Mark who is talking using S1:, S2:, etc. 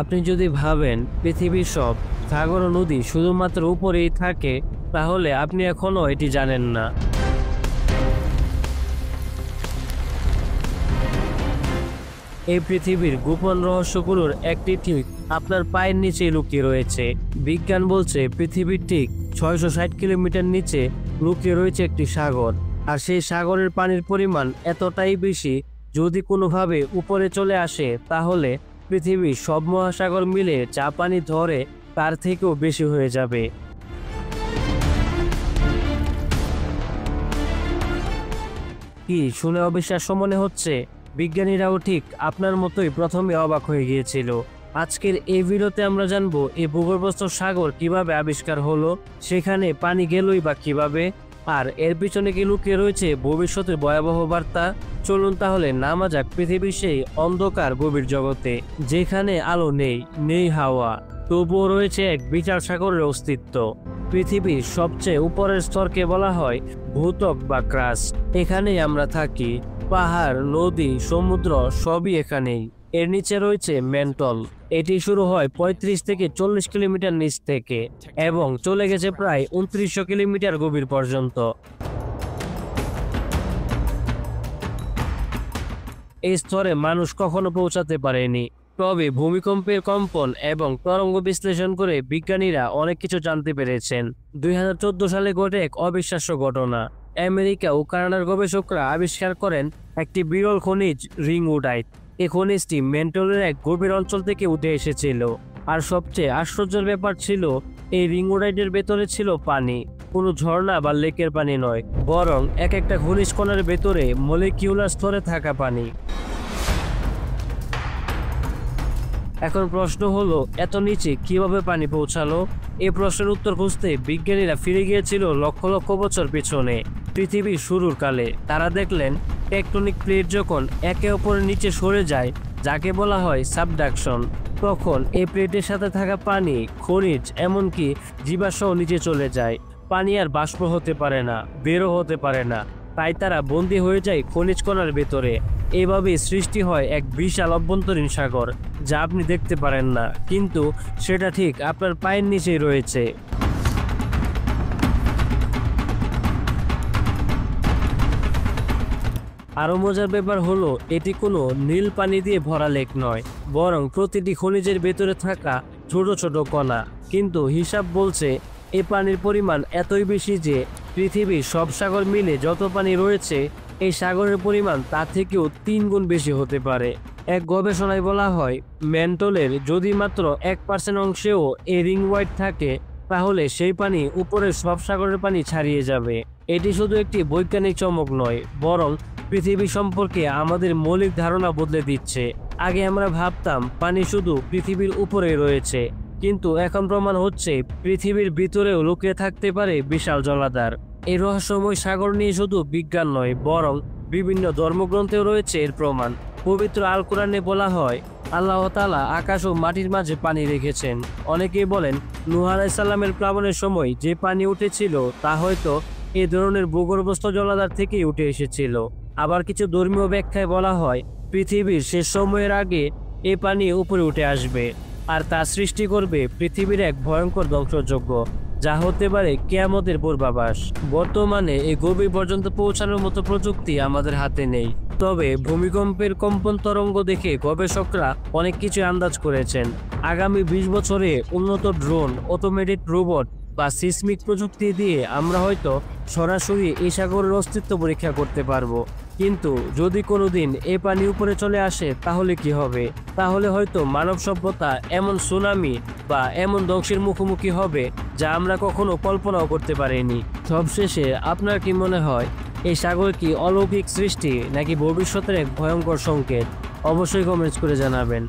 S1: আপনি যদি ভাবেন পৃথিবীর সব সাগর ও নদী শুধুমাত্র উপরেই থাকে, তাহলে আপনি এখনো এটি জানেন না। এই পৃথিবীর গোপন রহস্যগুলোর একটি ঠিক আপনার পায়ের নিচে লুকিয়ে রয়েছে। বিজ্ঞান বলছে পৃথিবীর ঠিক 660 কিলোমিটার নিচে লুকিয়ে রয়েছে একটি সাগর, আর সেই সাগরের পানির পরিমাণ এতটাই বেশি, যদি কোনোভাবে উপরে চলে আসে তাহলে পৃথিবীর সব মহাসাগর মিলে যা পানি ধরে তার থেকেও বেশি হয়ে যাবে। কি শুনে অবিশ্বাস্য মনে হচ্ছে? বিজ্ঞানীরাও ঠিক আপনার মতোই প্রথমে অবাক হয়ে গিয়েছিল। আজকের এই ভিডিওতে আমরা জানবো এই ভূগর্ভস্থ সাগর কিভাবে আবিষ্কার হলো, সেখানে পানি গেলই বা কিভাবে, আর এর পিছনে কি লুকিয়ে রয়েছে ভবিষ্যতের ভয়াবহ বার্তা। চলুন তাহলে নামা যাক পৃথিবীর সেই অন্ধকার গভীর জগতে, যেখানে আলো নেই, নেই হাওয়া, তবুও রয়েছে এক বিশাল সাগরের অস্তিত্ব। পৃথিবীর সবচেয়ে উপরের স্তরকে বলা হয় ভূত্বক বা ক্রাস্ট। এখানেই আমরা থাকি। পাহাড়, নদী, সমুদ্র সবই এখানেই। এর নিচে রয়েছে ম্যান্টল। এটি শুরু হয় 35 থেকে 40 কিলোমিটার নিচ থেকে এবং চলে গেছে প্রায় 2900 কিলোমিটার গভীর পর্যন্ত। এই স্তরে মানুষ কখনো পৌঁছাতে পারেনি। তবে ভূমিকম্পের কম্পন এবং তরঙ্গ বিশ্লেষণ করে বিজ্ঞানীরা অনেক কিছু জানতে পেরেছেন। 2014 সালে ঘটে এক অবিশ্বাস্য ঘটনা। আমেরিকা ও কানাডার গবেষকরা আবিষ্কার করেন একটি বিরল খনিজ রিংউডাইট। এই খনিজটি ম্যান্টলের এক গভীর অঞ্চল থেকে উঠে এসেছিল। আর সবচেয়ে আশ্চর্যের ব্যাপার ছিল, এই রিংউডাইটের ভেতরে ছিল পানি। কোনো ঝর্ণা বা লেকের পানি নয়, বরং এক একটা খনিজ কণার ভেতরে মলিকিউলার স্তরে থাকা পানি। এখন প্রশ্ন হলো, এত নিচে কিভাবে পানি পৌঁছালো? এই প্রশ্নের উত্তর খুঁজতে বিজ্ঞানীরা ফিরে গিয়েছিল লক্ষ লক্ষ বছর পেছনে, পৃথিবীর শুরুর কালে। তারা দেখলেন টেকটনিক প্লেট যখন একে অপরের নিচে সরে যায়, যাকে বলা হয় সাবডাকশন, তখন এই প্লেটের সাথে থাকা পানি, খনিজ, এমনকি জীবাশ্ম নিচে চলে যায়। পানি আর বাষ্প হতে পারে না, বেরো হতে পারে না, তাই তারা বন্দী হয়ে যায় খনিজ কণার ভেতরে। এভাবেই সৃষ্টি হয় এক বিশাল অভ্যন্তরীণ সাগর, যা আপনি দেখতে পারেন না, কিন্তু সেটা ঠিক আপনার পায়ের নিচেই রয়েছে। আরো মজার ব্যাপার হলো, এটি কোনো নীল পানি দিয়ে ভরা লেক নয়, বরং প্রতিটি খনিজের ভেতরে থাকা ছোট ছোট কণা। কিন্তু হিসাব বলছে এই পানির পরিমাণ এতই বেশি যে পৃথিবীর সব সাগর মিলে যত পানি রয়েছে, এই সাগরের পরিমাণ তার থেকেও 3 গুণ বেশি হতে পারে। এক গবেষণায় বলা হয়, ম্যান্টলের যদি মাত্র 1% অংশেও এই রিং হোয়াইট থাকে, তাহলে সেই পানি উপরের সব সাগরের পানি ছাড়িয়ে যাবে। এটি শুধু একটি বৈজ্ঞানিক চমক নয়, বরং পৃথিবী সম্পর্কে আমাদের মৌলিক ধারণা বদলে দিচ্ছে। আগে আমরা ভাবতাম পানি শুধু পৃথিবীর উপরে রয়েছে, কিন্তু এখন প্রমাণ হচ্ছে পৃথিবীর ভিতরেও লুকিয়ে থাকতে পারে বিশাল জলাধার। এই রহস্যময় সাগর নিয়ে শুধু বিজ্ঞান নয়, বরং বিভিন্ন ধর্মগ্রন্থেও রয়েছে এর প্রমাণ। পবিত্র আল কোরআনে বলা হয়, আল্লাহ তাআলা আকাশ ও মাটির মাঝে পানি রেখেছেন। অনেকেই বলেন নূহ আলাইহিস সালামের প্লাবনের সময় যে পানি উঠেছিল তা হয়তো এ ধরনের ভূগর্ভস্থ জলাধার থেকেই উঠে এসেছিল। আবার কিছু ধর্মীয় ব্যাখ্যায় বলা হয়, পৃথিবীর শেষ সময়ের আগে এ পানি উপরে উঠে আসবে, আর তা সৃষ্টি করবে পৃথিবীর এক ভয়ঙ্কর ধ্বংসযজ্ঞ, যা হতে পারে কিয়ামতের পূর্বাভাস। বর্তমানে এই গভীর পর্যন্ত পৌঁছানোর মতো প্রযুক্তি আমাদের হাতে নেই, তবে ভূমিকম্পের কম্পন তরঙ্গ দেখে গবেষকরা অনেক কিছু আন্দাজ করেছেন। আগামী 20 বছরে উন্নত ড্রোন, অটোমেটেড রোবট বা সিসমিক প্রযুক্তি দিয়ে আমরা হয়তো সরাসরি এই সাগরের অস্তিত্ব পরীক্ষা করতে পারবো। কিন্তু যদি কোনোদিন এই পানি উপরে চলে আসে, তাহলে কি হবে? তাহলে হয়তো মানব সভ্যতা এমন সুনামি বা এমন ধ্বংসের মুখোমুখি হবে যা আমরা কখনো কল্পনাও করতে পারিনি। সবশেষে আপনার কি মনে হয়, এই সাগর কি অলৌকিক সৃষ্টি নাকি ভবিষ্যতের এক ভয়ঙ্কর সংকেত? অবশ্যই কমেন্টস করে জানাবেন।